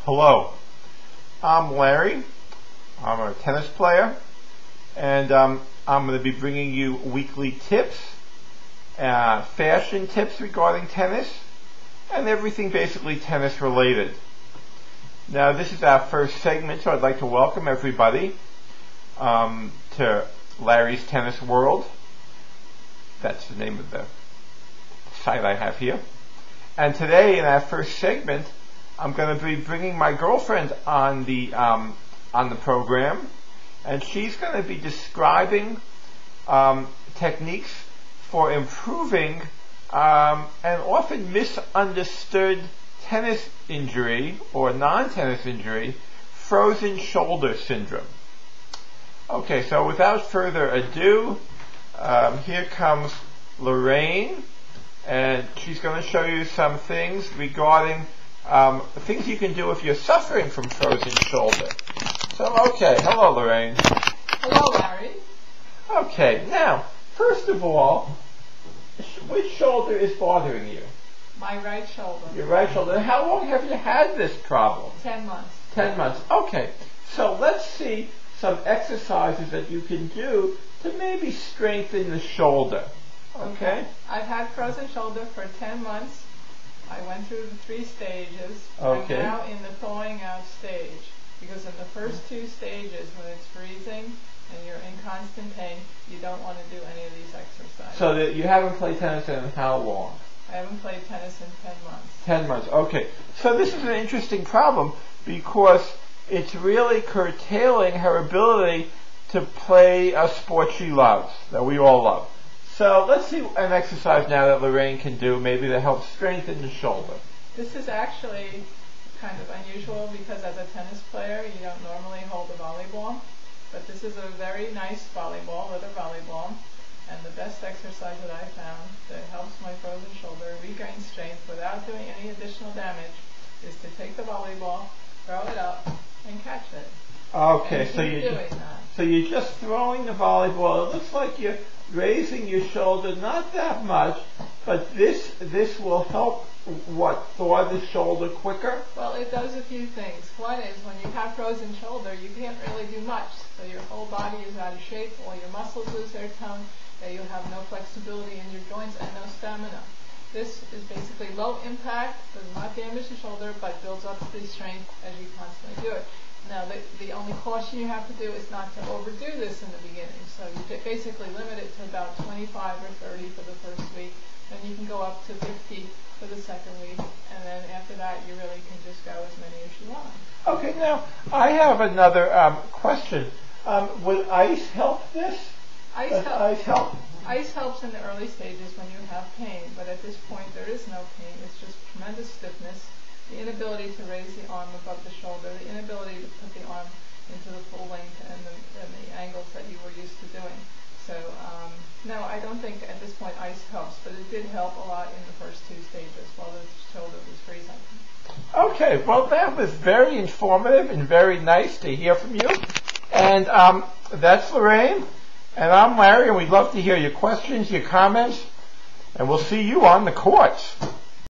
Hello, I'm Larry. I'm a tennis player, and I'm going to be bringing you weekly tips, fashion tips regarding tennis, and everything basically tennis related. Now, this is our first segment, so I'd like to welcome everybody to Larry's Tennis World. That's the name of the site I have here. And today, in our first segment, I'm going to be bringing my girlfriend on the program, and she's going to be describing techniques for improving an often misunderstood tennis injury or non-tennis injury, frozen shoulder syndrome. Okay, so without further ado, here comes Lorraine, and she's going to show you some things regarding things you can do if you're suffering from frozen shoulder. So, okay, hello Lorraine. Hello Larry. Okay, now, first of all, which shoulder is bothering you? My right shoulder. Your right shoulder. And how long have you had this problem? 10 months. 10 months. Okay, so let's see some exercises that you can do to maybe strengthen the shoulder. Okay? I've had frozen shoulder for 10 months. I went through the 3 stages. Okay. I'm now in the thawing out stage, because in the first 2 stages, when it's freezing and you're in constant pain, you don't want to do any of these exercises. So that you haven't played tennis in how long? I haven't played tennis in 10 months. 10 months, okay. So this is an interesting problem because it's really curtailing her ability to play a sport she loves, that we all love. So let's see an exercise now that Lorraine can do, maybe to help strengthen the shoulder. This is actually kind of unusual because as a tennis player, you don't normally hold a volleyball. But this is a very nice volleyball, leather volleyball. And the best exercise that I found that helps my frozen shoulder regain strength without doing any additional damage is to take the volleyball, throw it up, and catch it. Okay, so you're just throwing the volleyball. It looks like you're raising your shoulder, not that much, but this will help thaw the shoulder quicker? Well, it does a few things. One is when you have frozen shoulder, you can't really do much. So your whole body is out of shape, all your muscles lose their tone, you have no flexibility in your joints and no stamina. This is basically low impact, does not damage the shoulder, but builds up the strength as you constantly do it. Now, the only caution you have to do is not to overdo this in the beginning. So you basically limit it to about 25 or 30 for the first week. Then you can go up to 50 for the second week. And then after that, you really can just go as many as you want. Okay, now, I have another question. Would ice help this? Ice helps in the early stages when you have pain. But at this point, there is no pain. It's just tremendous stiffness. The inability to raise the arm above the shoulder, the inability to put the arm into the full length and the angles that you were used to doing. So, no, I don't think at this point ice helps, but it did help a lot in the first 2 stages while the shoulder was freezing. Okay, well, that was very informative and very nice to hear from you. And that's Lorraine, and I'm Larry, and we'd love to hear your questions, your comments, and we'll see you on the courts.